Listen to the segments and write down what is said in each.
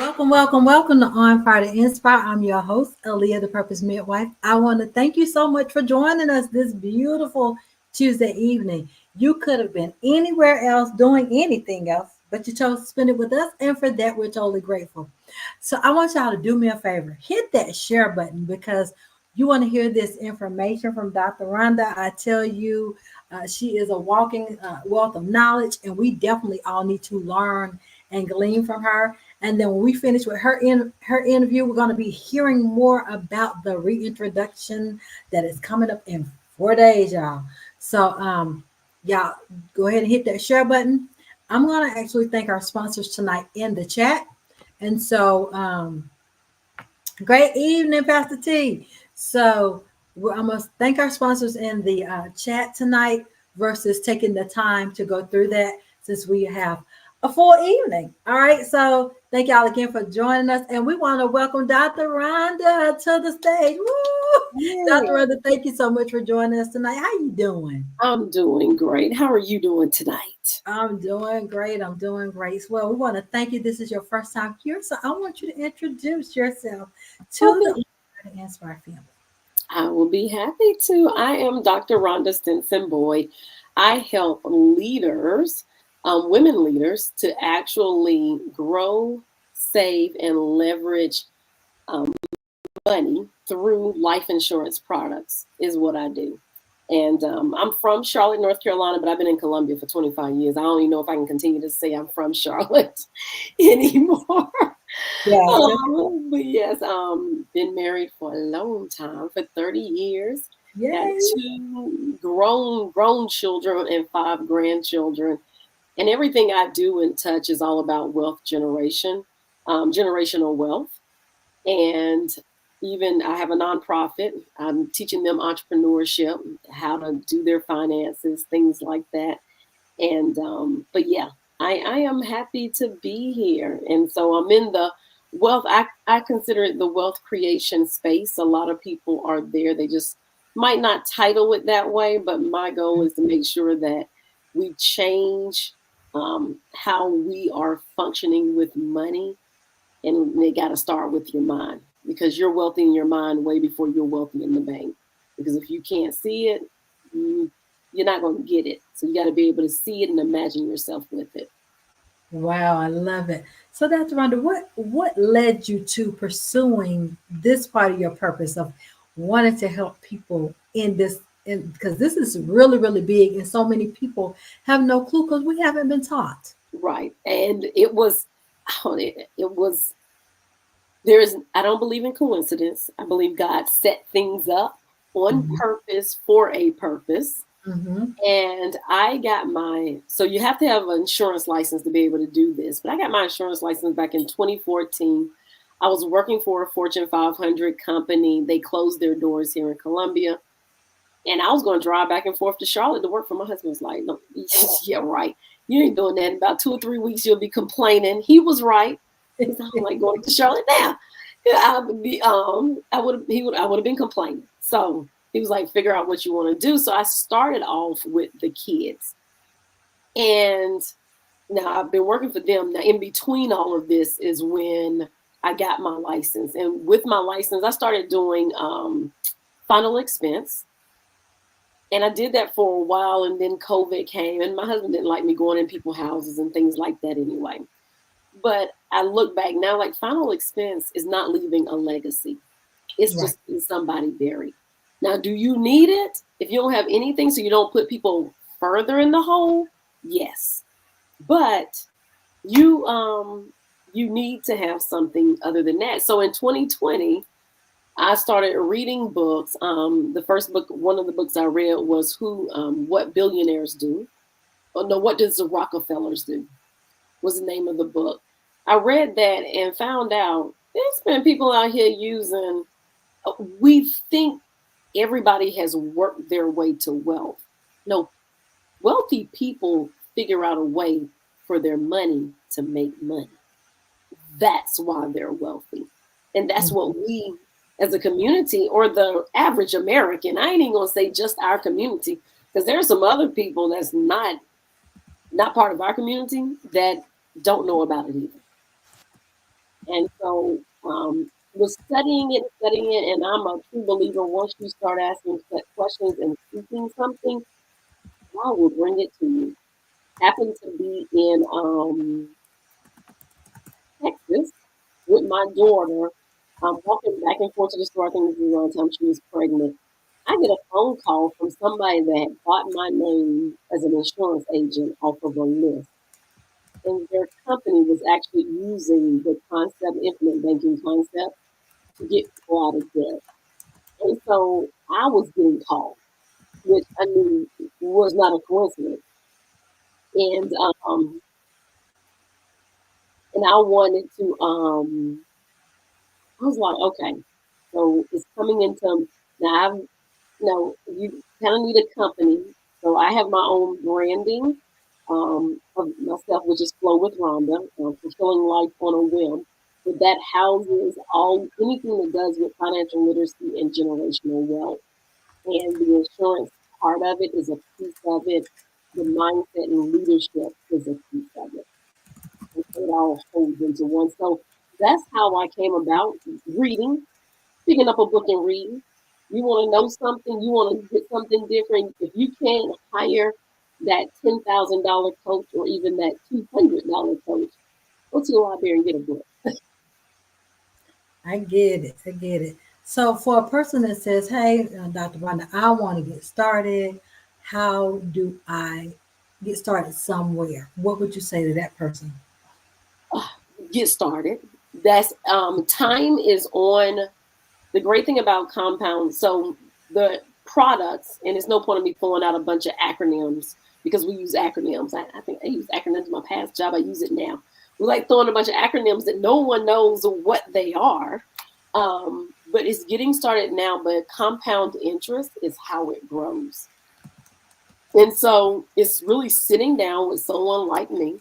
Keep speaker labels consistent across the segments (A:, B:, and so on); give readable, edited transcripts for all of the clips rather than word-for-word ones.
A: Welcome, welcome, welcome to On Fire to Inspire. I'm your host, Aaliyah, the Purpose Midwife. I want to thank you so much for joining us this beautiful Tuesday evening. You could have been anywhere else doing anything else, but you chose to spend it with us, and for that, we're totally grateful. So I want y'all to do me a favor. Hit that share button because you want to hear this information from Dr. Rhonda. I tell you, she is a walking wealth of knowledge, and we definitely all need to learn and glean from her. And then when we finish with her interview, we're going to be hearing more about the reintroduction that is coming up in 4 days, y'all. So y'all go ahead and hit that share button. I'm going to actually thank our sponsors tonight in the chat. And so great evening, Pastor T. So I'm going to thank our sponsors in the chat tonight versus taking the time to go through that since we have a full evening. All right. So thank y'all again for joining us. And we want to welcome Dr. Rhonda to the stage. Woo! Dr.
B: Yeah,
A: Rhonda, thank you so much for joining us tonight. How you doing?
B: I'm doing great. How are you doing tonight?
A: I'm doing great. I'm doing great. Well, we want to thank you. This is your first time here. So I want you to introduce yourself to
B: Okay,
A: the Inspire family.
B: I will be happy to. I am Dr. Ronda Stinson Boyd. I help leaders, women leaders, to actually grow, save, and leverage um, money through life insurance products, is what I do. And I'm from Charlotte, North Carolina, but I've been in Columbia for 25 years. I don't even know if I can continue to say I'm from Charlotte anymore.
A: Yeah.
B: But yes, been married for a long time, for 30 years. Got
A: Yay.
B: two grown children and five grandchildren. And everything I do and touch is all about wealth generation, generational wealth. And even I have a nonprofit. I'm teaching them entrepreneurship, how to do their finances, things like that. And but yeah, I am happy to be here. And so I'm in the wealth. I consider it the wealth creation space. A lot of people are there. They just might not title it that way, but my goal is to make sure that we change how we are functioning with money, and they got to start with your mind, because you're wealthy in your mind way before you're wealthy in the bank. Because if you can't see it, you, you're not going to get it. So you got to be able to see it and imagine yourself with it.
A: Wow, I love it. So, Dr. Rhonda, what led you to pursuing this part of your purpose of wanting to help people in this? Because this is really, really big, and so many people have no clue because we haven't been taught.
B: Right. And it was, it was, I don't believe in coincidence. I believe God set things up on
A: Mhm.
B: purpose for a purpose.
A: Mhm.
B: And I got so you have to have an insurance license to be able to do this. But I got my insurance license back in 2014. I was working for a Fortune 500 company. They closed their doors here in Columbia. And I was going to drive back and forth to Charlotte to work for my husband. Was like, no, yeah, right. You ain't doing that. In about 2 or 3 weeks, you'll be complaining. He was right. He's not like going to Charlotte now. Yeah, I would be, I would have been complaining. So he was like, figure out what you want to do. So I started off with the kids. And now I've been working for them. Now, in between all of this is when I got my license. And with my license, I started doing final expense. And I did that for a while, and then COVID came, and my husband didn't like me going in people's houses and things like that anyway. But I look back now, like final expense is not leaving a legacy. It's
A: Right.
B: just somebody buried. Now, do you need it? If you don't have anything, so you don't put people further in the hole, yes. But you need to have something other than that. So in 2020, I started reading books. The first book, one of the books I read was What Billionaires Do. Oh no, What Does the Rockefellers Do? Was the name of the book. I read that and found out there's been people out here using. We think everybody has worked their way to wealth. No, wealthy people figure out a way for their money to make money. That's why they're wealthy. And that's
A: Mhm.
B: what we as a community, or the average American, I ain't even gonna say just our community, because there's some other people that's not part of our community that don't know about it either. And so was studying it, and I'm a true believer. Once you start asking questions and seeking something, God will bring it to you. Happened to be in Texas with my daughter. I'm walking back and forth to the store. I think this is around the time she was pregnant. I get a phone call from somebody that had bought my name as an insurance agent off of a list. And their company was actually using the concept, infinite banking concept, to get people out of debt. And so I was getting called, which I knew was not a coincidence. And um, and I wanted to I was like, okay, so it's coming into now. You kind of need a company. So I have my own branding of myself, which is Flow with Rhonda, fulfilling life on a whim. But that houses all anything that does with financial literacy and generational wealth. And the insurance part of it is a piece of it. The mindset and leadership is a piece of it. And so it all holds into one. So that's how I came about reading, picking up a book and reading. You want to know something, you want to get something different. If you can't hire that $10,000 coach or even that $200 coach, go to the library and get a book.
A: I get it. I get it. So, for a person that says, "Hey, Dr. Rhonda, I want to get started. How do I get started somewhere?" What would you say to that person?
B: Get started. That's time is on. The great thing about compound, so the products, and it's no point in me pulling out a bunch of acronyms because we use acronyms. I think I used acronyms in my past job. I use it now. We like throwing a bunch of acronyms that no one knows what they are. But it's getting started now. But compound interest is how it grows. And so it's really sitting down with someone like me.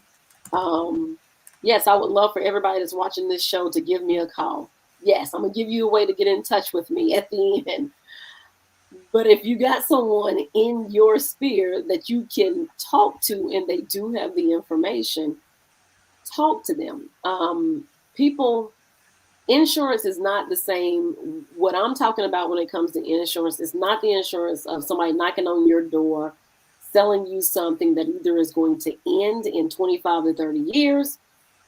B: Um, yes, I would love for everybody that's watching this show to give me a call. Yes, I'm gonna give you a way to get in touch with me at the end. But if you got someone in your sphere that you can talk to and they do have the information, talk to them. People, insurance is not the same. What I'm talking about when it comes to insurance is not the insurance of somebody knocking on your door, selling you something that either is going to end in 25 to 30 years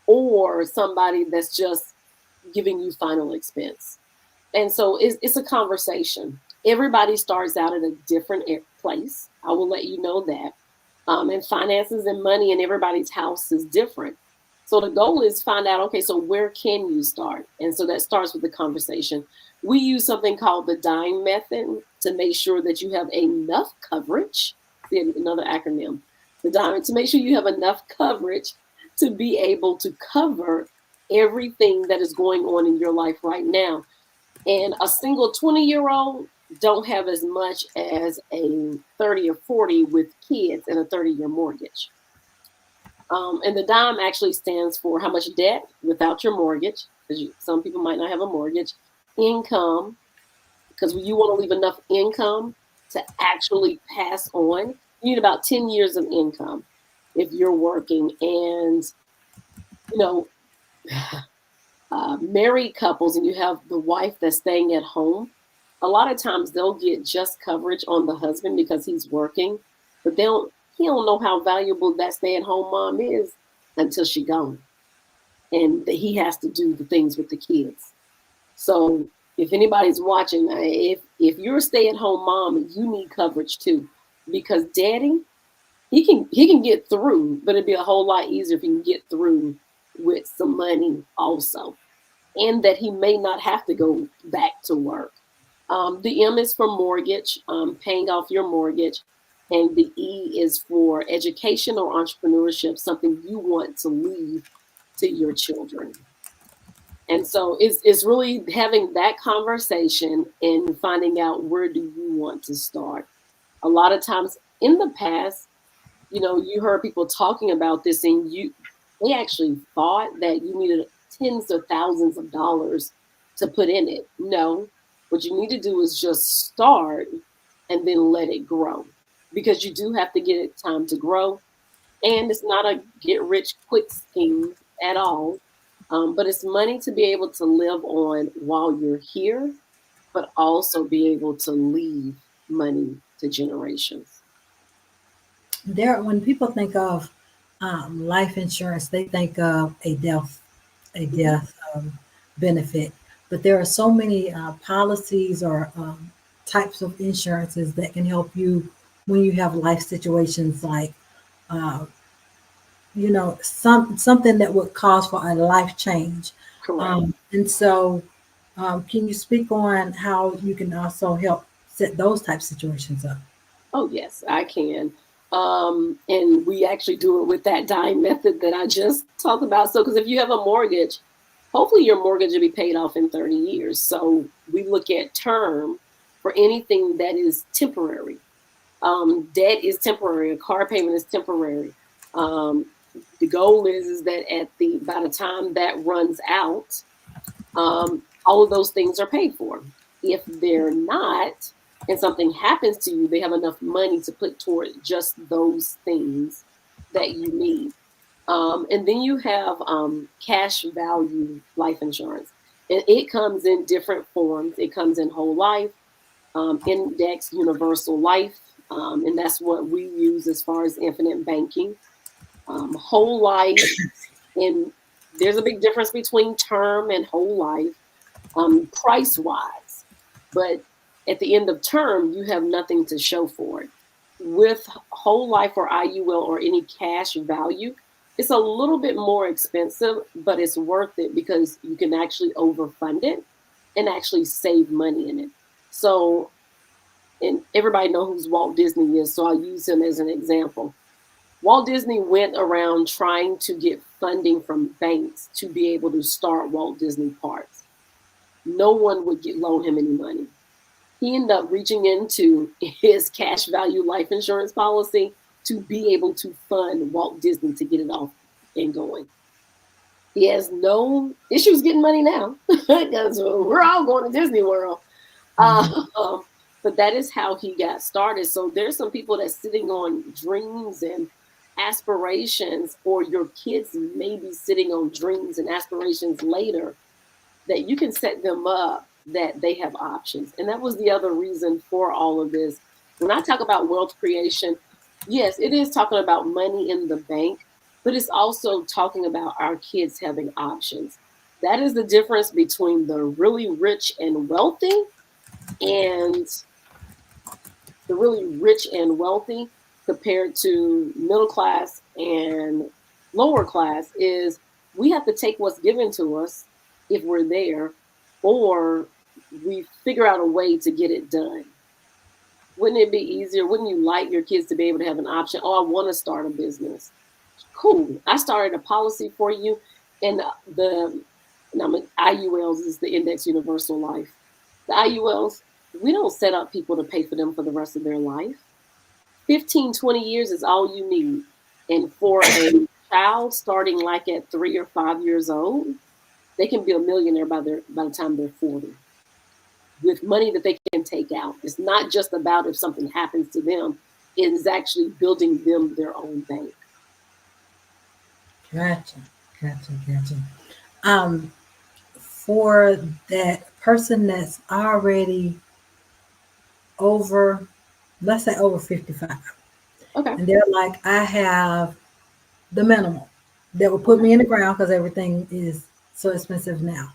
B: or somebody that's just giving you final expense. And so it's a conversation. Everybody starts out at a different place. I will let you know that. And finances and money in everybody's house is different. So the goal is find out, okay, so where can you start? And so that starts with the conversation. We use something called the dime method to make sure that you have enough coverage. See, another acronym. The dime, to make sure you have enough coverage to be able to cover everything that is going on in your life right now. And a single 20-year-old don't have as much as a 30 or 40 with kids and a 30-year mortgage. And the dime actually stands for how much debt without your mortgage, because some people might not have a mortgage, income, because you want to leave enough income to actually pass on. You need about 10 years of income if you're working. And, you know, married couples and you have the wife that's staying at home, a lot of times they'll get just coverage on the husband because he's working, but he don't know how valuable that stay-at-home mom is until she gone, and he has to do the things with the kids. So if anybody's watching, if you're a stay-at-home mom, you need coverage too, because daddy he can get through, but it'd be a whole lot easier if he can get through with some money also, and that he may not have to go back to work. The M is for mortgage, paying off your mortgage. And the E is for education or entrepreneurship, something you want to leave to your children. And so it's really having that conversation and finding out where do you want to start. A lot of times in the past, you heard people talking about this and they actually thought that you needed tens of thousands of dollars to put in it. No, what you need to do is just start and then let it grow, because you do have to get it time to grow. And it's not a get rich quick scheme at all. But it's money to be able to live on while you're here, but also be able to leave money to generations.
A: When people think of life insurance, they think of a
B: Mhm.
A: death benefit. But there are so many policies or types of insurances that can help you when you have life situations like, uh, something that would cause for a life change.
B: Correct.
A: And so, can you speak on how you can also help set those type situations up?
B: Oh, yes, I can. And we actually do it with that dying method that I just talked about. So, because if you have a mortgage, hopefully your mortgage will be paid off in 30 years. So, we look at term for anything that is temporary. Debt is temporary, a car payment is temporary. Um, the goal is that by the time that runs out, all of those things are paid for. If they're not, and something happens to you, they have enough money to put toward just those things that you need. And then you have cash value life insurance. And it comes in different forms. It comes in whole life, index, universal life, and that's what we use as far as infinite banking. Whole life, and there's a big difference between term and whole life, price wise. But at the end of term, you have nothing to show for it. With whole life or IUL or any cash value, it's a little bit more expensive, but it's worth it because you can actually overfund it and actually save money in it. So, and everybody knows who Walt Disney is, so I'll use him as an example. Walt Disney went around trying to get funding from banks to be able to start Walt Disney Parks. No one would loan him any money. He ended up reaching into his cash value life insurance policy to be able to fund Walt Disney to get it off and going. He has no issues getting money now because we're all going to Disney World.
A: Mhm.
B: Um, but that is how he got started. So there's some people that's sitting on dreams and aspirations, or your kids may be sitting on dreams and aspirations later, that you can set them up that they have options. And that was the other reason for all of this. When I talk about wealth creation, yes, it is talking about money in the bank, but it's also talking about our kids having options. That is the difference between the really rich and wealthy and the really rich and wealthy compared to middle class and lower class is we have to take what's given to us if we're there, or we figure out a way to get it done. Wouldn't it be easier? Wouldn't you like your kids to be able to have an option? Oh, I want to start a business. Cool. I started a policy for you, and IULs is the Index Universal Life. The IULs, we don't set up people to pay for them for the rest of their life. 15, 20 years is all you need. And for a child starting like at 3 or 5 years old, they can be a millionaire by the time they're 40 with money that they can take out. It's not just about if something happens to them, it is actually building them their own bank.
A: Gotcha, gotcha. Um, for that person that's already over, let's say over 55,
B: Okay.
A: and they're like, I have the minimal that will put
B: Okay.
A: me in the ground because everything is so expensive now.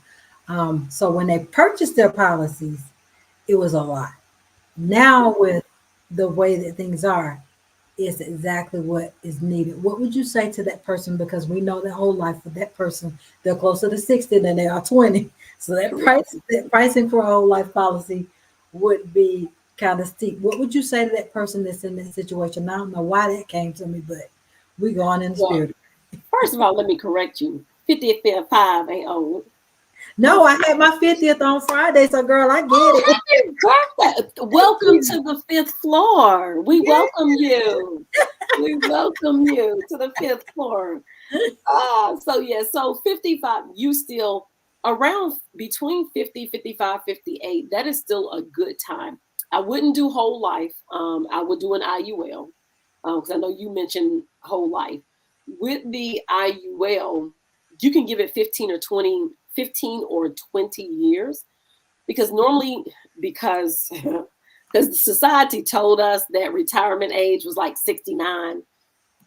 A: So when they purchased their policies, it was a lot. Now with the way that things are, it's exactly what is needed. What would you say to that person? Because we know that whole life for that person, they're closer to 60 than they are 20. So
B: Correct.
A: that pricing for a whole life policy would be kind of steep. What would you say to that person that's in that situation? I don't know why that came to me, but we go on in the
B: Well,
A: spirit.
B: first of all, let me correct you. 55 ain't old.
A: No, I had my 50th on Friday, so girl, I
B: Oh,
A: get it.
B: happy birthday. Welcome to the fifth floor. We
A: Yeah.
B: welcome you. We welcome you to the fifth floor. So yeah, so 55, you still around between 50, 55, 58. That is still a good time. I wouldn't do whole life. I would do an IUL because I know you mentioned whole life. With the IUL, you can give it 15 or 20 years, because normally, because because society told us that retirement age was like 69.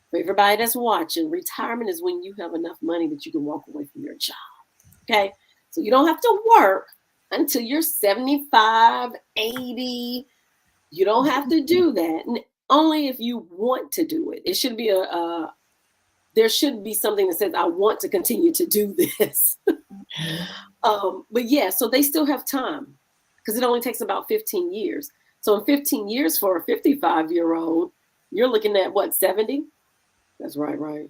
B: For everybody that's watching, retirement is when you have enough money that you can walk away from your job. Okay. So you don't have to work until you're 75, 80. You don't have to do that. And only if you want to do it. It should be there should be something that says, I want to continue to do this. But yeah, so they still have time, because it only takes about 15 years. So in 15 years for a 55-year-old, you're looking at what, 70? That's right, right.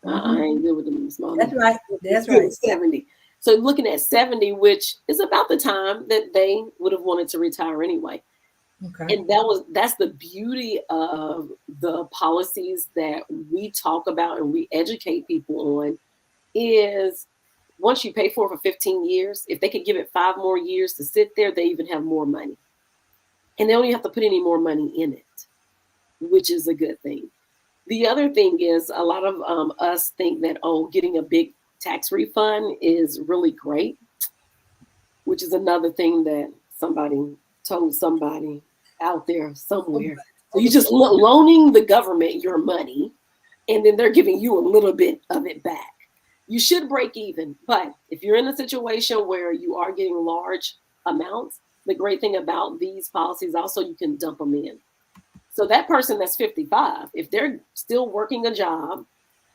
B: I ain't good with them small.
A: That's right. That's right.
B: 70. So looking at 70, which is about the time that they would have wanted to retire anyway.
A: Okay.
B: And that's the beauty of the policies that we talk about and we educate people on, is once you pay for 15 years, if they could give it 5 more years to sit there, they even have more money. And they don't even have to put any more money in it, which is a good thing. The other thing is, a lot of us think that, getting a big tax refund is really great, which is another thing that somebody told somebody out there somewhere. So you just loaning the government your money, and then they're giving you a little bit of it back. You should break even. But if you're in a situation where you are getting large amounts, the great thing about these policies also, you can dump them in. So that person that's 55, if they're still working a job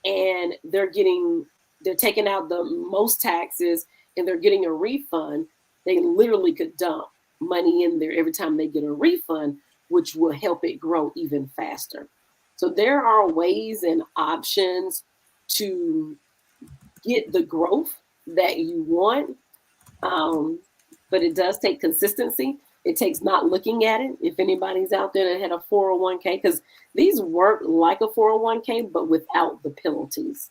B: and they're taking out the most taxes and they're getting a refund, they literally could dump money in there every time they get a refund, which will help it grow even faster. So there are ways and options to get the growth that you want, but it does take consistency. It takes not looking at it. If anybody's out there that had a 401k, because these work like a 401k, but without the penalties.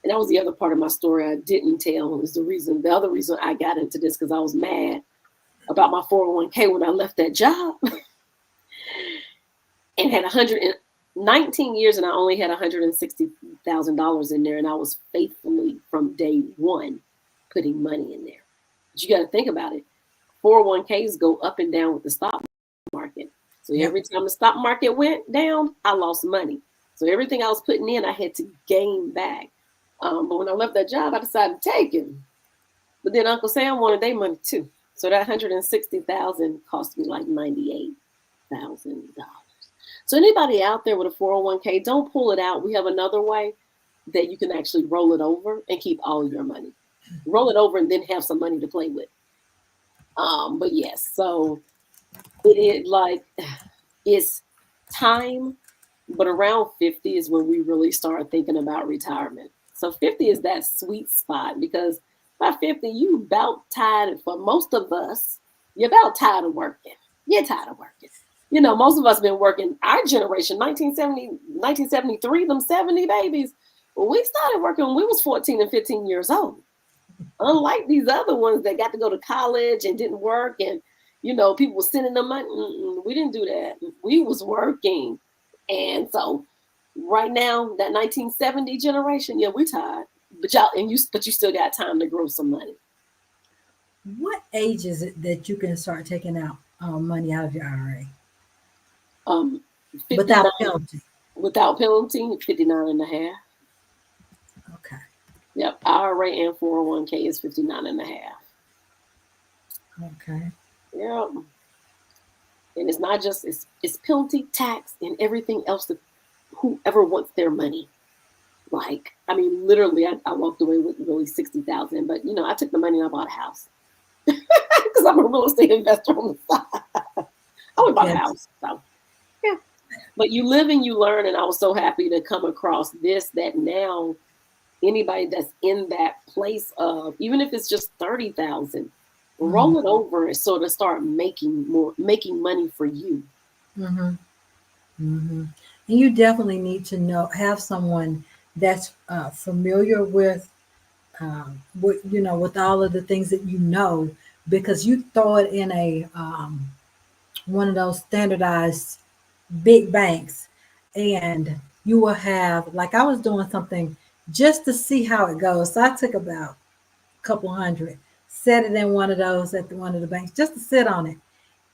B: And that was the other part of my story I didn't tell. The other reason I got into this, because I was mad about my 401k when I left that job and had 119 years, and I only had $160,000 in there, and I was faithfully from day one putting money in there. But you got to think about it. 401ks go up and down with the stock market. So every time the stock market went down, I lost money. So everything I was putting in, I had to gain back. But when I left that job, I decided to take it. But then Uncle Sam wanted their money too. So that $160,000 cost me like $98,000. So anybody out there with a 401k, don't pull it out. We have another way that you can actually roll it over and keep all of your money. Roll it over and then have some money to play with. But yes, so it's time, but around 50 is when we really start thinking about retirement. So 50 is that sweet spot, because by 50, you about tired. For most of us, you're about tired of working. You're tired of working. You know, most of us been working, our generation, 1973, them 70 babies. Well, we started working when we was 14 and 15 years old. Unlike these other ones that got to go to college and didn't work, and people were sending them money. We didn't do that. We was working. And so right now, that 1970 generation, we're tired. But you still got time to grow some money.
A: What age is it that you can start taking out money out of your IRA? Without penalty.
B: Without penalty, 59 and a half.
A: Okay.
B: Yep, IRA and 401k is 59 and a half.
A: Okay.
B: Yeah. And it's not just, it's penalty, tax, and everything else that whoever wants their money. Like, I mean, literally, I walked away with really $60,000, but I took the money and I bought a house because I'm a real estate investor on the side. I would buy a house. So, yeah. But you live and you learn, and I was so happy to come across this, that now anybody that's in that place of, even if it's just 30,000, roll it over and sort of start making money for you.
A: Mm-hmm. Mm-hmm. And you definitely need to have someone that's familiar with all of the things that because you throw it in a one of those standardized big banks, and you will have, like, I was doing something just to see how it goes. So I took about a couple hundred, set it in one of those at one of the banks just to sit on it.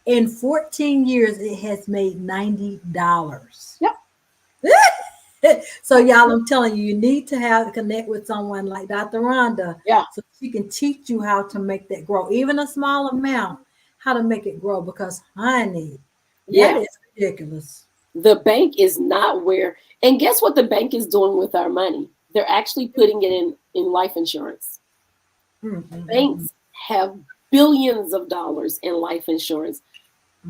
A: In 14 years, it has made $90.
B: Yep.
A: So y'all, I'm telling you, you need to have connect with someone like Dr. Rhonda
B: Yeah.
A: so she can teach you how to make that grow, even a small amount, how to make it grow. Because honey, that
B: Yeah.
A: is ridiculous.
B: The bank is not where, and guess what the bank is doing with our money? They're actually putting it in life insurance.
A: Mm-mm-mm-mm.
B: Banks have billions of dollars in life insurance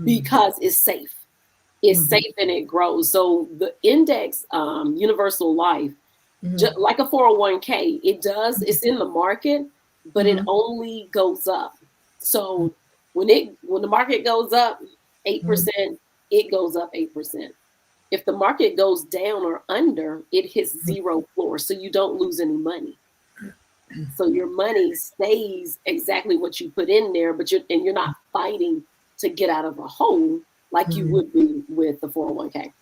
B: because it's safe. It's
A: Mm-hmm.
B: safe and it grows. So the index universal life,
A: Mm-hmm.
B: like a 401k, it's in the market, but it
A: Mm-hmm.
B: only goes up. So when the market goes up
A: Mm-hmm.
B: 8%, it goes up 8%. If the market goes down or under, it hits zero floor, so you don't lose any money. So your money stays exactly what you put in there, but you're not fighting to get out of a hole like you
A: Mm-hmm.
B: would be with the 401k.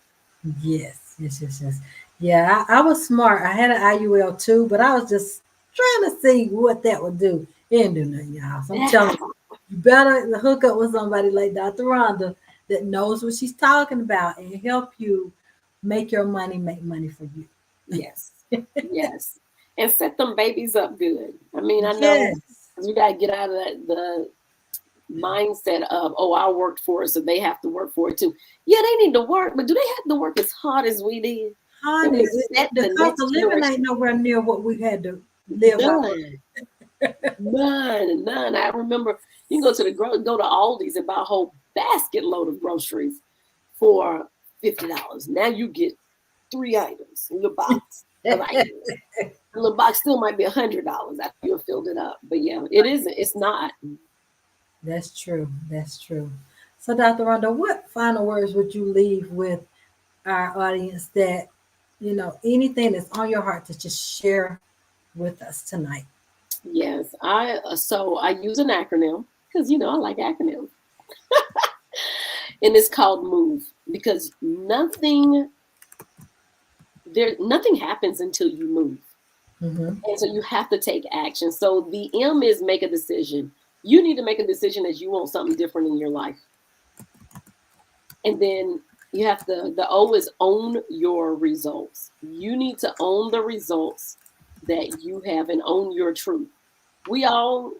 A: Yes, yes, yes, yes. Yeah, I was smart. I had an IUL too, but I was just trying to see what that would do. It didn't do nothing, y'all. So I'm telling you, you better hook up with somebody like Dr. Rhonda that knows what she's talking about and help you make your money make money for you.
B: Yes, yes, and set them babies up good. I mean, I know
A: Yes.
B: we got to get out of the mindset of, oh, I worked for it, so they have to work for it too. Yeah, they need to work, but do they have to work as hard as we did? Can
A: Honey,
B: we set
A: the
B: the
A: cost
B: next
A: of living
B: generation?
A: ain't nowhere near what we had to live while we
B: None, none. I remember you can go to go to Aldi's and buy a whole basket load of groceries for $50. Now you get 3 items in your box of items. The little box still might be $100 after you have filled it up. But yeah, it isn't. It's not.
A: That's true. That's true. So, Dr. Rhonda, what final words would you leave with our audience that, anything that's on your heart to just share with us tonight?
B: Yes, I use an acronym because I like acronyms, and it's called MOVE because nothing happens until you move,
A: Mm-hmm.
B: and so you have to take action. So the M is make a decision. You need to make a decision that you want something different in your life, and then you have the O is own your results. You need to own the results that you have and own your truth. We all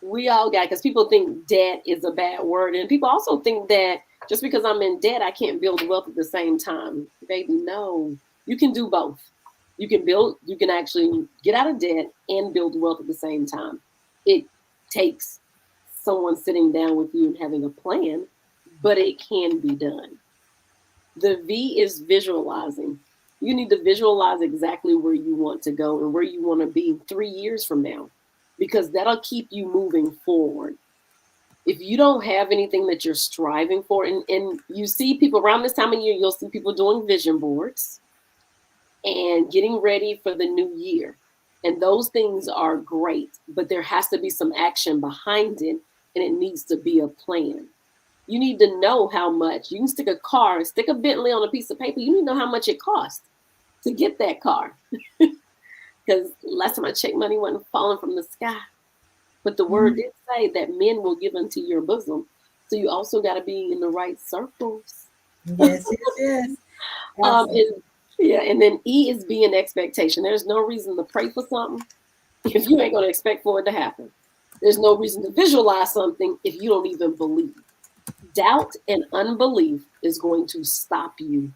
B: we all got, because people think debt is a bad word, and people also think that just because I'm in debt I can't build wealth at the same time. Baby, no, you can do both. You can actually get out of debt and build wealth at the same time. It takes someone sitting down with you and having a plan, but it can be done. The V is visualizing. You need to visualize exactly where you want to go and where you want to be 3 years from now, because that'll keep you moving forward. If you don't have anything that you're striving for, and you see people around this time of year, you'll see people doing vision boards and getting ready for the new year. And those things are great, but there has to be some action behind it, and it needs to be a plan. You need to know how much. You can stick a Bentley on a piece of paper. You need to know how much it costs to get that car. Because last time I checked, money wasn't falling from the sky. But the word
A: Mm-hmm.
B: did say that men will give unto your bosom. So you also got to be in the right circles.
A: Yes, yes, yes. Absolutely.
B: And yeah, and then E is being expectation. There's no reason to pray for something if you ain't going to expect for it to happen. There's no reason to visualize something if you don't even believe. Doubt and unbelief is going to stop you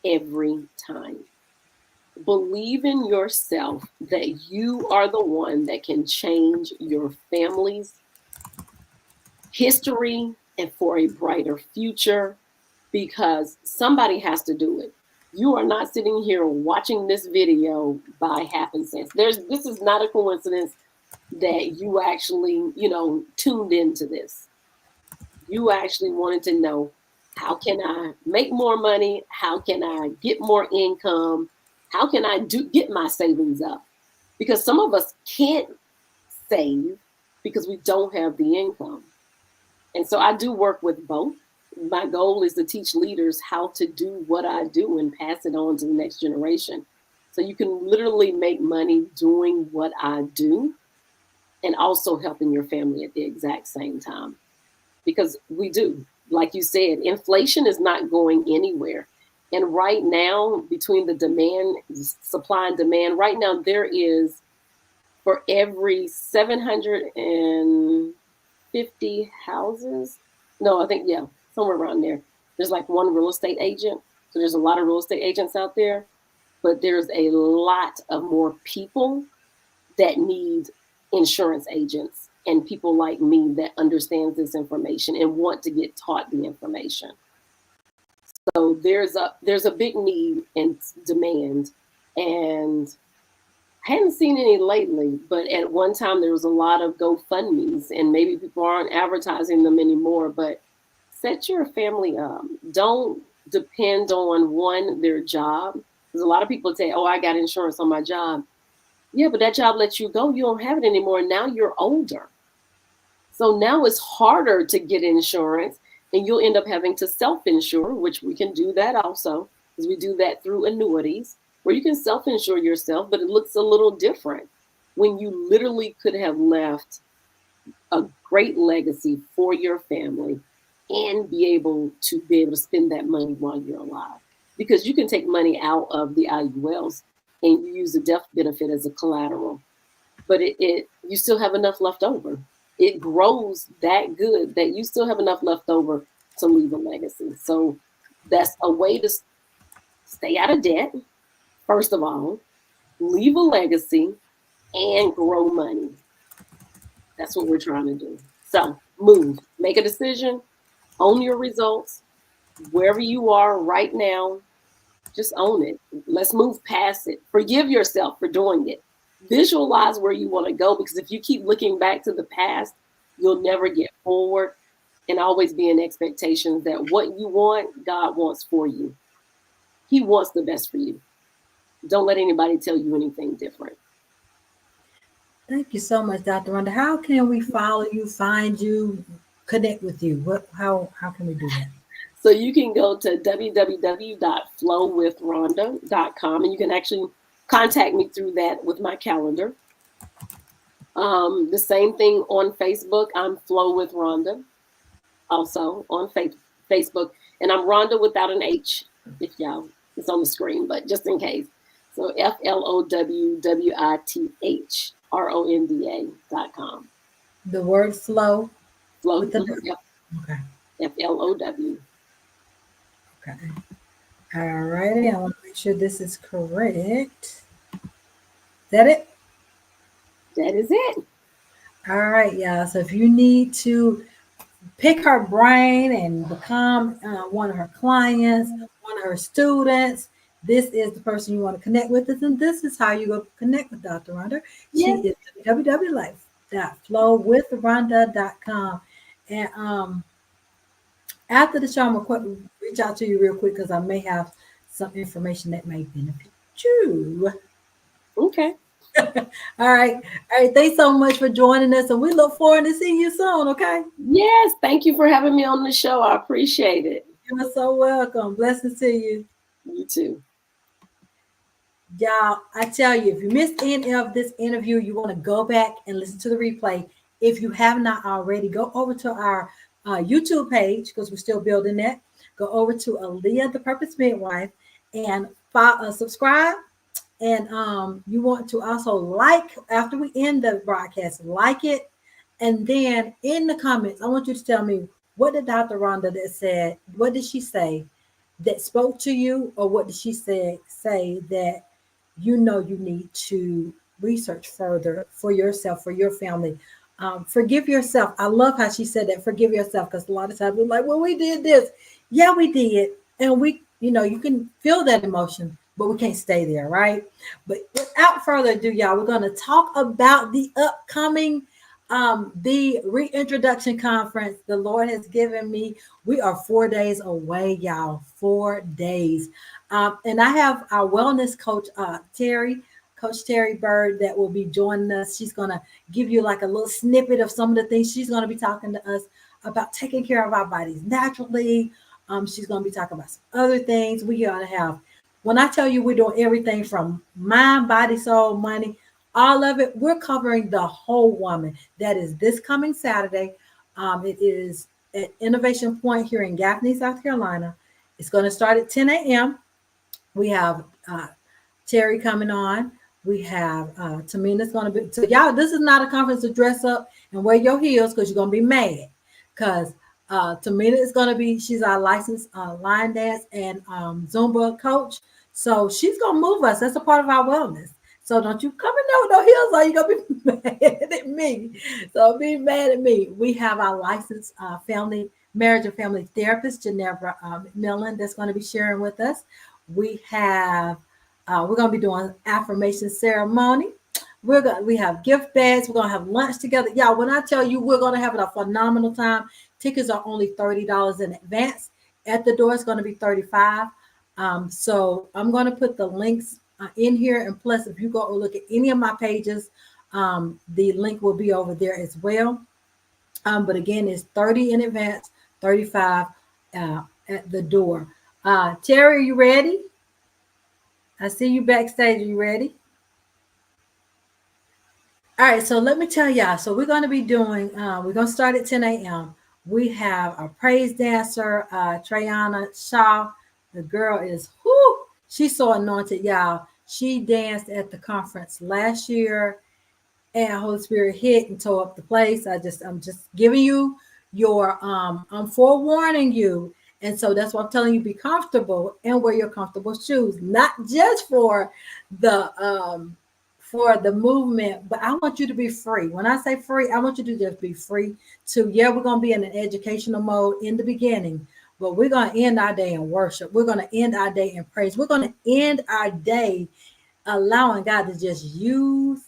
B: every time. Believe in yourself that you are the one that can change your family's history and for a brighter future, because somebody has to do it. You are not sitting here watching this video by happenstance. This is not a coincidence that you actually, tuned into this. You actually wanted to know, how can I make more money? How can I get more income? How can I get my savings up? Because some of us can't save because we don't have the income. And so I do work with both. My goal is to teach leaders how to do what I do and pass it on to the next generation. So you can literally make money doing what I do and also helping your family at the exact same time. Because we do, like you said, inflation is not going anywhere. And right now, between the demand, supply and demand, right now there is, for every 750 houses, no, I think, yeah, somewhere around there, there's like one real estate agent. So there's a lot of real estate agents out there, but there's a lot of more people that need insurance agents and people like me that understands this information and want to get taught the information. So there's a big need and demand, and I hadn't seen any lately, but at one time there was a lot of GoFundMe's, and maybe people aren't advertising them anymore. But set your family up. Don't depend on their job. Because a lot of people say, "Oh, I got insurance on my job." Yeah, but that job lets you go. You don't have it anymore. Now you're older. So now it's harder to get insurance, and you'll end up having to self-insure, which we can do that also, because we do that through annuities, where you can self-insure yourself, but it looks a little different when you literally could have left a great legacy for your family and be able to spend that money while you're alive. Because you can take money out of the IULs and you use the death benefit as a collateral, but you still have enough left over. It grows that good that you still have enough left over to leave a legacy. So that's a way to stay out of debt, first of all, leave a legacy, and grow money. That's what we're trying to do. So move, make a decision, own your results. Wherever you are right now, just own it. Let's move past it. Forgive yourself for doing it. Visualize where you want to go, because if you keep looking back to the past, you'll never get forward, and always be in expectations that what you want, God wants for you. He wants the best for you. Don't let anybody tell you anything different.
A: Thank you so much, Dr. Ronda. How can we follow you, find you, connect with you? How can we do that?
B: So you can go to www.flowwithronda.com, and you can actually contact me through that with my calendar. The same thing on Facebook. I'm Flow with Ronda, also on Facebook, and I'm Ronda without an H. If y'all, it's on the screen, but just in case. So FLOWWITHRONDA.com.
A: The word flow
B: Flow.
A: with the
B: Okay. FLOW.
A: Okay. All righty. I want to make sure this is correct. Is that it?
B: That is it.
A: All right, y'all. So if you need to pick her brain and become one of her clients, one of her students, this is the person you want to connect with us, and this is how you go connect with Dr. Ronda. She is www.flowwithronda.com. And after the show, I'm going to reach out to you real quick because I may have some information that may benefit you.
B: Okay.
A: All right. All right. Thanks so much for joining us, and we look forward to seeing you soon. Okay.
B: Yes. Thank you for having me on the show. I appreciate it.
A: You're so welcome. Blessings to you.
B: You too.
A: Y'all, I tell you, if you missed any of this interview, you want to go back and listen to the replay. If you have not already, go over to our YouTube page, because we're still building that. Go over to Aaliyah the Purpose Midwife and subscribe. And you want to also like, after we end the broadcast, like it. And then in the comments, I want you to tell me, what did Dr. Ronda that said, what did she say that spoke to you, or what did she say that you need to research further for yourself, for your family? Forgive yourself. I love how she said that, forgive yourself, because a lot of times we're like, well, we did this. Yeah, we did. And we, you can feel that emotion, but we can't stay there, right? But without further ado, y'all, we're going to talk about the upcoming the reintroduction conference the Lord has given me. We are 4 days away, y'all. 4 days. And I have our wellness coach, Coach Terry Bird, that will be joining us. She's going to give you like a little snippet of some of the things she's going to be talking to us about, taking care of our bodies naturally. She's going to be talking about some other things. We are going to have When I tell you we're doing everything from mind, body, soul, money, all of it, we're covering the whole woman. That is this coming Saturday. It is at Innovation Point here in Gaffney, South Carolina. It's going to start at 10 a.m. We have Terry coming on. We have Tamina's going to be. So y'all, this is not a conference to dress up and wear your heels because you're going to be mad. Because Tamina is going to be. She's our licensed line dance and Zumba coach. So she's going to move us. That's a part of our wellness. So don't you come in there with no heels or you're going to be mad at me. So be mad at me. We have our licensed family marriage and family therapist, Genevra McMillan, that's going to be sharing with us. We have we're gonna be doing affirmation ceremony. We have gift bags. We're gonna have lunch together. Y'all, when I tell you we're gonna have a phenomenal time, tickets are only $30 in advance. At the door, it's gonna be 35. So I'm gonna put the links in here, and plus, if you go look at any of my pages, the link will be over there as well. But again, it's 30 in advance, 35 at the door. Terry, are you ready? I see you backstage. Are you ready? All right, so let me tell y'all. So we're going to be doing. We're going to start at 10 a.m. We have a praise dancer, Trayana Shaw. The girl is whoo. She's so anointed, y'all. She danced at the conference last year, and Holy Spirit hit and tore up the place. I'm just giving you I'm forewarning you. And so that's why I'm telling you be comfortable and wear your comfortable shoes, not just for the movement, but I want you to be free. When I say free, I want you to just be free to, yeah, we're gonna be in an educational mode in the beginning, but we're gonna end our day in worship. We're gonna end our day in praise. We're gonna end our day allowing God to just use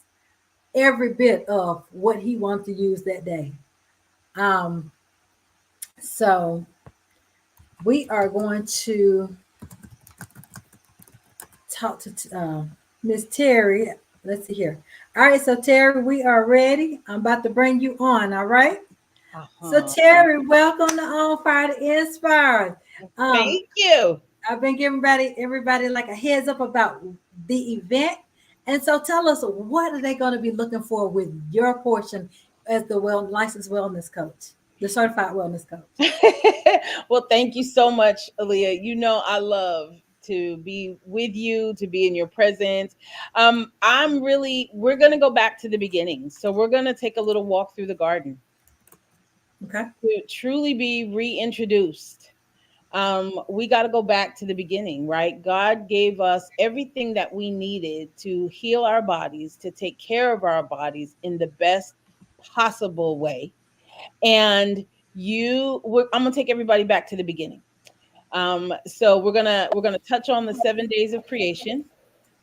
A: every bit of what he wants to use that day. Um, so we are going to talk to Miss Terry. Let's see here. All right, so Terry, we are ready. I'm about to bring you on. All right. So
C: Uh-huh.
A: Terry, welcome to On Fire to Inspire. Um,
C: Thank you.
A: I've been giving everybody like a heads up about the event. And so tell us, what are they going to be looking for with your portion as the licensed wellness coach, the certified wellness coach?
C: Well, thank you so much, Aaliyah. You know, I love to be with you, to be in your presence. We're going to go back to the beginning. So, we're going to take a little walk through the garden
A: Okay.
C: to truly be reintroduced. We got to go back to the beginning, right? God gave us everything that we needed to heal our bodies, to take care of our bodies in the best possible way. And I'm gonna take everybody back to the beginning. So we're gonna touch on the 7 days of creation.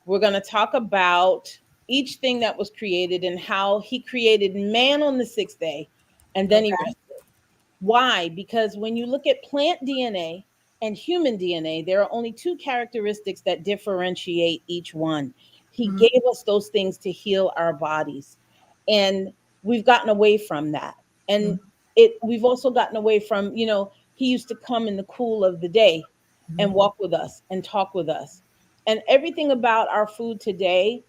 C: We're gonna talk about each thing that was created and how He created man on the sixth day, and then He
A: Okay.
C: rested. Why? Because when you look at plant DNA and human DNA, there are only two characteristics that differentiate each one. He
A: Mhm.
C: gave us those things to heal our bodies. And we've gotten away from that. And
A: Mhm.
C: we've also gotten away from, he used to come in the cool of the day and
A: Mhm.
C: walk with us and talk with us. And everything about our food today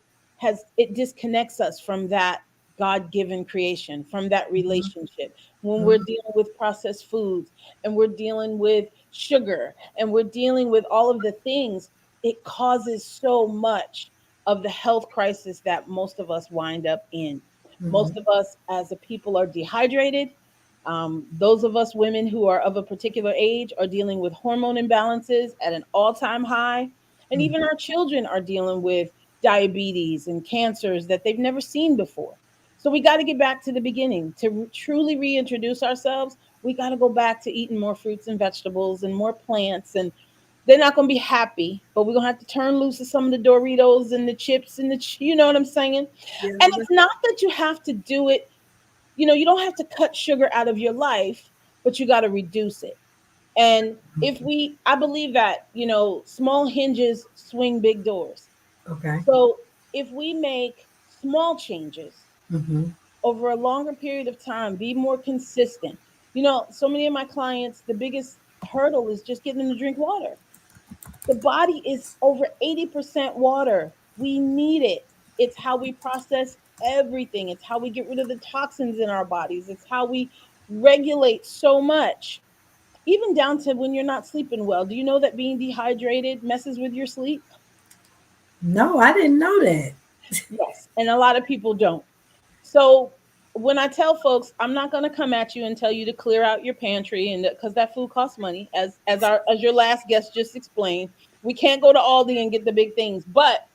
C: it disconnects us from that God-given creation, from that
A: Mhm.
C: relationship. When we're
A: Mhm.
C: dealing with processed foods and we're dealing with sugar and we're dealing with all of the things, it causes so much of the health crisis that most of us wind up in. Most
A: Mhm.
C: of us as a people are dehydrated. Those of us women who are of a particular age are dealing with hormone imbalances at an all-time high. And
A: Mhm.
C: even our children are dealing with diabetes and cancers that they've never seen before. So we got to get back to the beginning to truly reintroduce ourselves. We got to go back to eating more fruits and vegetables and more plants. And they're not going to be happy, but we're going to have to turn loose of some of the Doritos and the chips and you know what I'm saying? And
A: Yeah.
C: it's not that you have to do it, you don't have to cut sugar out of your life, but you got to reduce it. And I believe that, small hinges swing big doors.
A: Okay.
C: So if we make small changes
A: Mhm.
C: over a longer period of time, be more consistent. So many of my clients, the biggest hurdle is just getting them to drink water. The body is over 80% water. We need it. It's how we process everything. It's how we get rid of the toxins in our bodies. It's how we regulate so much, even down to when you're not sleeping well. Do you know that being dehydrated messes with your sleep?
A: No, I didn't know that.
C: Yes. And a lot of people don't. So when I tell folks, I'm not going to come at you and tell you to clear out your pantry, and because that food costs money, as your last guest just explained, we can't go to Aldi and get the big things. But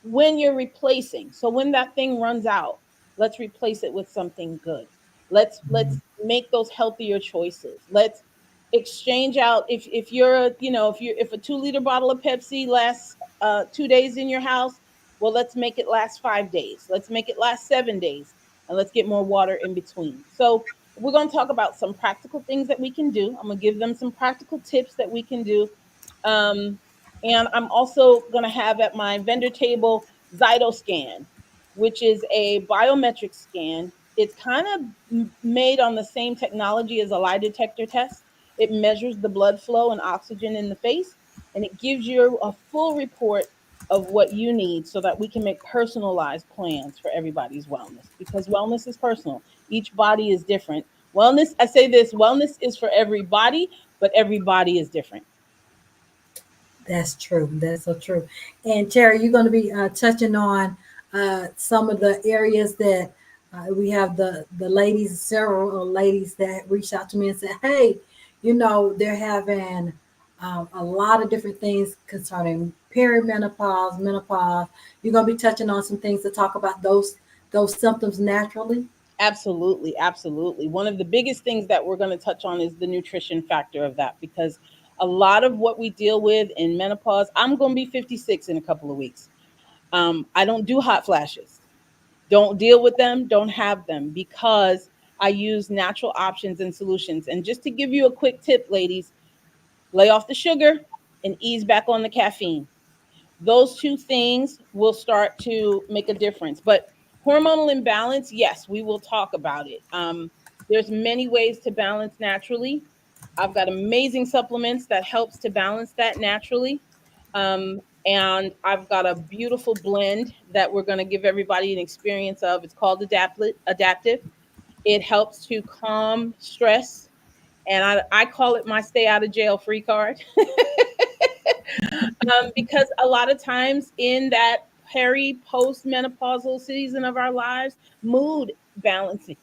C: when you're replacing, so when that thing runs out, let's replace it with something good. Let's make those healthier choices. Let's exchange out, if you're, if a 2 liter bottle of Pepsi lasts 2 days in your house, well, let's make it last 5 days. Let's make it last 7 days, and let's get more water in between. So we're going to talk about some practical things that we can do. I'm going to give them some practical tips that we can do. um, and I'm also going to have at my vendor table Zytoscan, which is a biometric scan. It's kind of made on the same technology as a lie detector test. It measures the blood flow and oxygen in the face, and it gives you a full report of what you need so that we can make personalized plans for everybody's wellness, because wellness is personal. Each body is different. Wellness, I say this, wellness is for everybody, but every body is different.
A: That's true. That's so true. And Terry, you're going to be touching on some of the areas that we have the ladies, several ladies that reached out to me and said, "Hey, they're having a lot of different things concerning perimenopause, menopause." You're going to be touching on some things to talk about those symptoms naturally.
C: Absolutely, absolutely. One of the biggest things that we're going to touch on is the nutrition factor of that, because a lot of what we deal with in menopause, I'm going to be 56 in a couple of weeks. I don't do hot flashes. Don't deal with them, don't have them, because I use natural options and solutions. And just to give you a quick tip, ladies, lay off the sugar and ease back on the caffeine. Those two things will start to make a difference. But hormonal imbalance, yes, we will talk about it. There's many ways to balance naturally. I've got amazing supplements that helps to balance that naturally. And I've got a beautiful blend that we're going to give everybody an experience of. It's called Adaptive. It helps to calm stress, and I call it my stay out of jail free card. Because a lot of times in that peri post menopausal season of our lives, mood balancing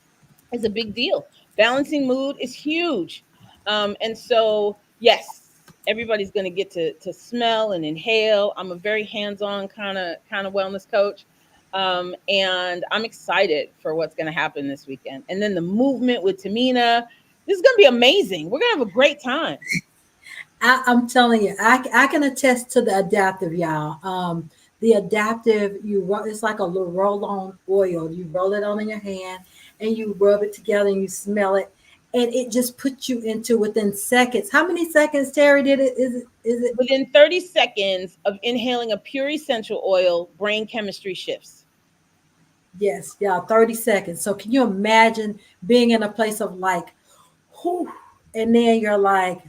C: is a big deal. Balancing mood is huge. And so, yes, everybody's going to get to smell and inhale. I'm a very hands-on kind of wellness coach. And I'm excited for what's going to happen this weekend. And then the movement with Tamina, this is going to be amazing. We're going to have a great time.
A: I'm telling you, I can attest to the adaptive, y'all. The adaptive, it's like a little roll-on oil. You roll it on in your hand, and you rub it together, and you smell it, and it just puts you into within seconds. How many seconds, Terry? Did it? Is it? Is it?
C: Within 30 seconds of inhaling a pure essential oil, brain chemistry shifts.
A: Yes, yeah, 30 seconds. So can you imagine being in a place of like, whew, and then you're like,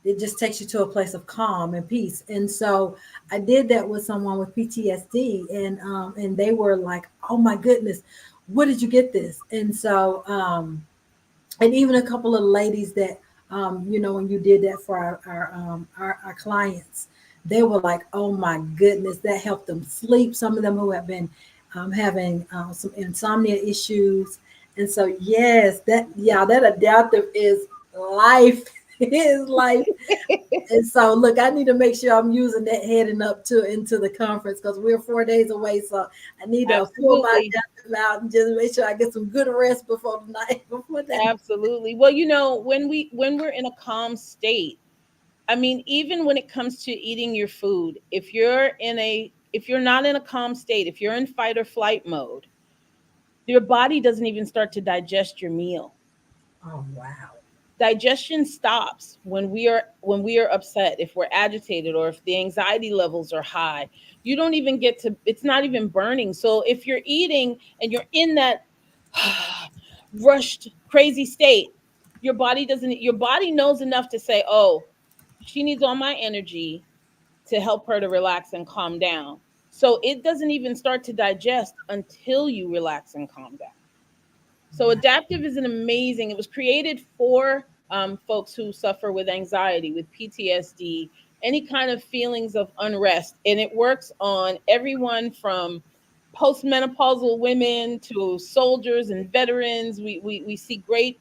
A: it just takes you to a place of calm and peace. And so I did that with someone with PTSD, and they were like, "Oh my goodness, where did you get this?" And so and even a couple of ladies that when you did that for our clients, they were like, "Oh my goodness, that helped them sleep." Some of them who have been having some insomnia issues. And so yes, that adaptive is life. It is life. And so, look, I need to make sure I'm using that heading up to into the conference, because we're 4 days away. So I need to pull my
C: Absolutely.
A: adaptive out and just make sure I get some good rest before the night before that.
C: Absolutely. Well, when we're in a calm state, I mean, even when it comes to eating your food, if you're not in a calm state, if you're in fight or flight mode, your body doesn't even start to digest your meal.
A: Oh wow.
C: Digestion stops when we are upset, if we're agitated, or if the anxiety levels are high. You don't even get to, it's not even burning. So if you're eating and you're in that rushed crazy state, your body knows enough to say, oh, she needs all my energy to help her to relax and calm down. So it doesn't even start to digest until you relax and calm down. So adaptive is an amazing. It was created for folks who suffer with anxiety, with PTSD, any kind of feelings of unrest, and it works on everyone from postmenopausal women to soldiers and veterans. We see great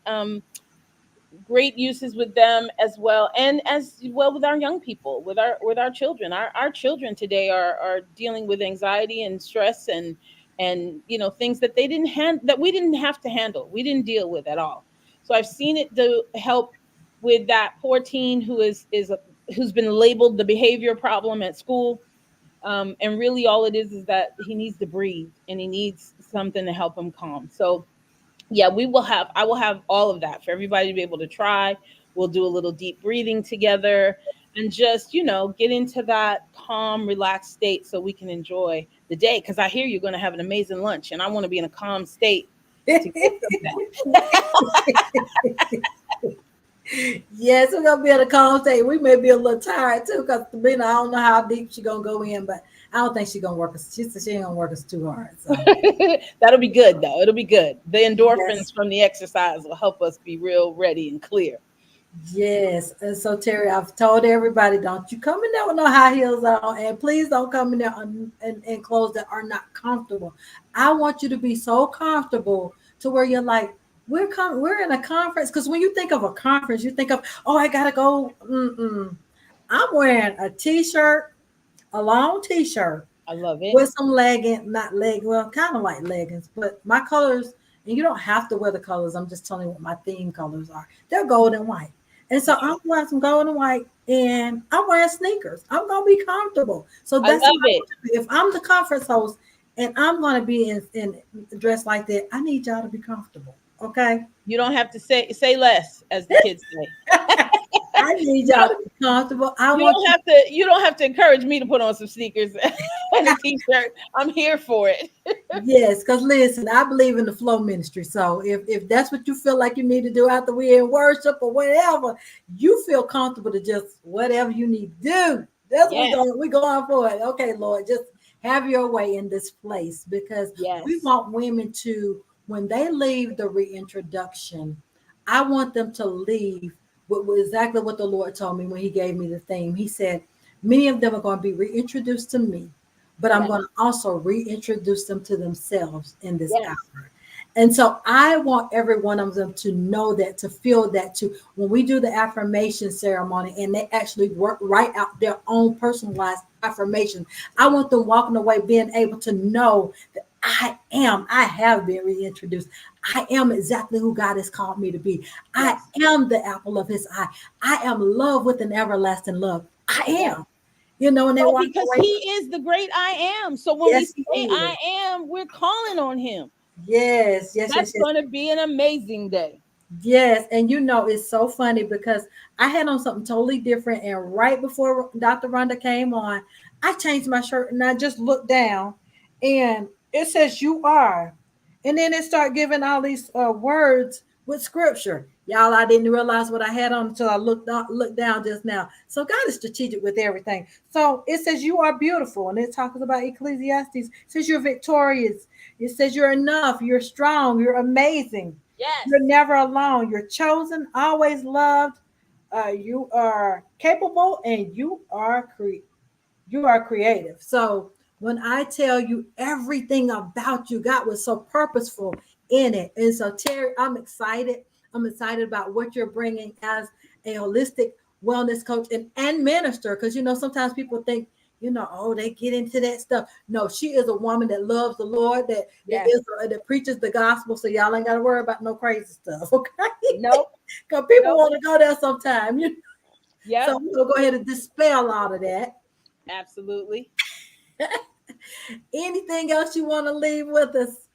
C: uses with them as well, and as well with our young people, with our children. Our children today are dealing with anxiety and stress and things that that we didn't have to handle, we didn't deal with at all. So I've seen it do help with that poor teen who's been labeled the behavior problem at school. And really all it is that he needs to breathe and he needs something to help him calm. So yeah, I will have all of that for everybody to be able to try. We'll do a little deep breathing together and just, get into that calm, relaxed state so we can enjoy the day. Because I hear you're going to have an amazing lunch, and I want to be in a calm state to get from that.
A: Yes, we're gonna be at a calm state. We may be a little tired too, because I don't know how deep she's gonna go in, but I don't think she's gonna work us. She said she ain't gonna work us too hard. So
C: That'll be good, though. It'll be good. The
A: yes,
C: endorphins from the exercise will help us be real ready and clear.
A: yes. And so Terry, I've told everybody, don't you come in there with no high heels on, and please don't come in there in clothes that are not comfortable. I want you to be so comfortable to where you're like, we're in a conference, because when you think of a conference, you think of, oh, I gotta go. Mm-mm. I'm wearing a t-shirt, a long t-shirt
C: I love it.
A: with some legging, not leg, well, kind of like leggings, but my colors, and you don't have to wear the colors. I'm just telling you what my theme colors are. They're gold and white. And so I'm wearing some gold and white, and I'm wearing sneakers. I'm gonna be comfortable. So
C: I
A: that's what
C: love
A: I
C: it.
A: want to be. If I'm the conference host and I'm gonna be in dressed like that, I need y'all to be comfortable. Okay.
C: You don't have to say less, as the kids say.
A: I need
C: You
A: y'all
C: don't
A: to be comfortable. I
C: you
A: want
C: don't
A: you.
C: have to you don't have to encourage me to put on some sneakers and a t-shirt. I'm here for it.
A: Yes, because listen, I believe in the flow ministry. So if that's what you feel like you need to do after we're in worship or whatever, you feel comfortable to just whatever you need to do. That's what
C: Yes,
A: we're going for it. Okay, Lord, just have your way in this place, because we
C: yes,
A: want women to, when they leave the reintroduction, I want them to leave with exactly what the Lord told me when He gave me the theme. He said, many of them are going to be reintroduced to me, but I'm
C: yes,
A: going to also reintroduce them to themselves in this
C: yes,
A: hour. And so I want every one of them to know that, to feel that too. When we do the affirmation ceremony and they actually write out their own personalized affirmation, I want them walking away being able to know that I have been reintroduced. I am exactly who God has called me to be. I
C: yes,
A: am the apple of His eye. I am loved with an everlasting love. I
C: yes.
A: am, and they
C: Well,
A: walk
C: because
A: away.
C: he is the great I am. So when we
A: Yes,
C: say
A: He
C: I
A: is.
C: am, we're calling on him.
A: Yes, yes,
C: That's
A: yes, yes.
C: going to be an amazing day.
A: Yes, and it's so funny because I had on something totally different, and right before Dr. Ronda came on, I changed my shirt and I just looked down, and it says "You are," and then it started giving all these words with scripture. Y'all, I didn't realize what I had on until I looked down just now. So God is strategic with everything. So it says "You are beautiful," and it talks about Ecclesiastes. It says you're victorious. It says you're enough. You're strong. You're amazing. You're
C: Yes.
A: never alone. You're chosen, always loved. You are capable, and you are creative. So when I tell you everything about you, God was so purposeful in it. And so Terry, I'm excited. I'm excited about what you're bringing as a holistic wellness coach and minister. Because sometimes people think, oh, they get into that stuff. No, she is a woman that loves the Lord,
C: Yes.
A: that preaches the gospel. So y'all ain't got to worry about no crazy stuff, okay?
C: Nope.
A: Because people
C: Nope.
A: want to go there sometime. So
C: Yep.
A: we're gonna go ahead and dispel all of that.
C: Absolutely.
A: Anything else you want to leave with us?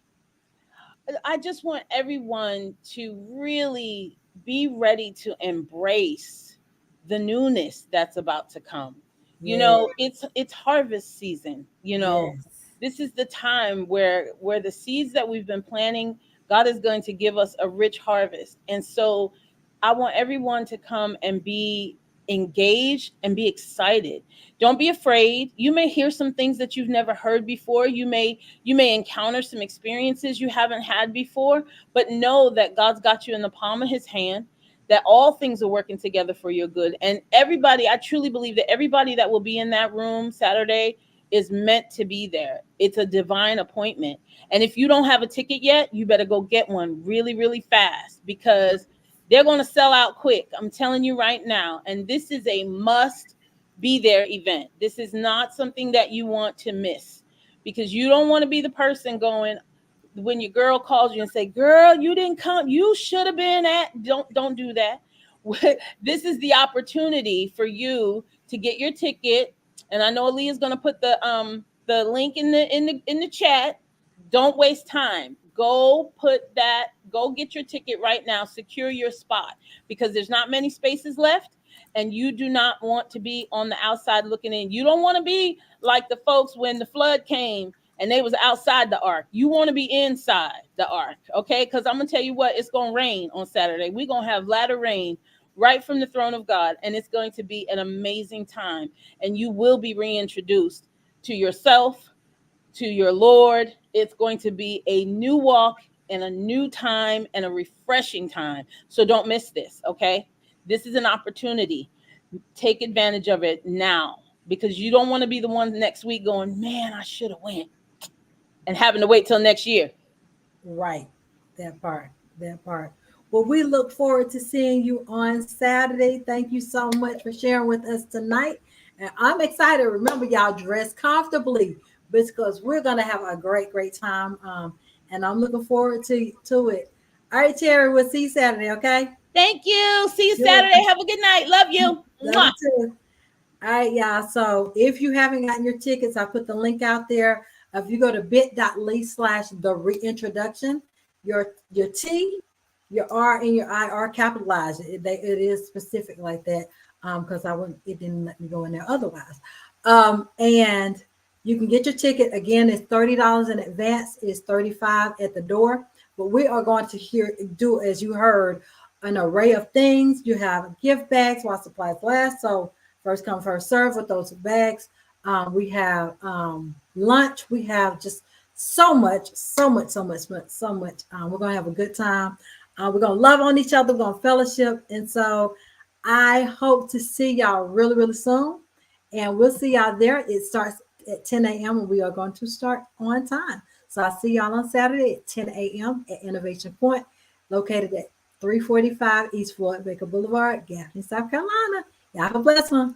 C: I just want everyone to really be ready to embrace the newness that's about to come.
A: Yeah,
C: It's harvest season.
A: yes.
C: This is the time where the seeds that we've been planting, God is going to give us a rich harvest. And so I want everyone to come and be engage and be excited. Don't be afraid. You may hear some things that you've never heard before. You may encounter some experiences you haven't had before, but know that God's got you in the palm of his hand, that all things are working together for your good. And everybody, I truly believe that everybody that will be in that room Saturday is meant to be there. It's a divine appointment. And if you don't have a ticket yet, you better go get one really, really fast, because they're going to sell out quick. I'm telling you right now. And this is a must be there event. This is not something that you want to miss, because you don't want to be the person going, when your girl calls you and say, girl, you didn't come, you should have been at, don't do that. This is the opportunity for you to get your ticket. And I know Aaliyah's going to put the link in the chat. Don't waste time. Go get your ticket right now. Secure your spot, because there's not many spaces left, and you do not want to be on the outside looking in. You don't want to be like the folks when the flood came and they was outside the ark. You want to be inside the ark, okay? Because I'm going to tell you what, it's going to rain on Saturday. We're going to have latter rain right from the throne of God, and it's going to be an amazing time. And you will be reintroduced to yourself, to your Lord. It's going to be a new walk and a new time and a refreshing time. So don't miss this, okay? This is an opportunity. Take advantage of it now, because you don't want to be the one next week going, man, I should have went, and having to wait till next year.
A: Right. That part. That part. Well, we look forward to seeing you on Saturday. Thank you so much for sharing with us tonight. And I'm excited. Remember, y'all dress comfortably, because we're going to have a great, great time. And I'm looking forward to it. All right, Terry, we'll see you Saturday, okay?
C: Thank you. See you
A: Good.
C: Saturday. Have a good night. Love you.
A: Love
C: Mwah.
A: you too. All right, y'all. So if you haven't gotten your tickets, I put the link out there. If you go to bit.ly/the reintroduction, your T, your R, and your I are capitalized. It is specific like that, because it didn't let me go in there otherwise. And you can get your ticket. Again, it's $30 in advance. It's $35 at the door. But we are going to do, as you heard, an array of things. You have gift bags while supplies last. So first come, first serve with those bags. We have lunch. We have just so much. We're going to have a good time. We're going to love on each other. We're going to fellowship. And so I hope to see y'all really, really soon. And we'll see y'all there. It starts at 10 a.m. and we are going to start on time. So I'll see y'all on Saturday at 10 a.m. at Innovation Point, located at 345 East Floyd Baker Boulevard, Gaffney, South Carolina. Y'all have a blessed one.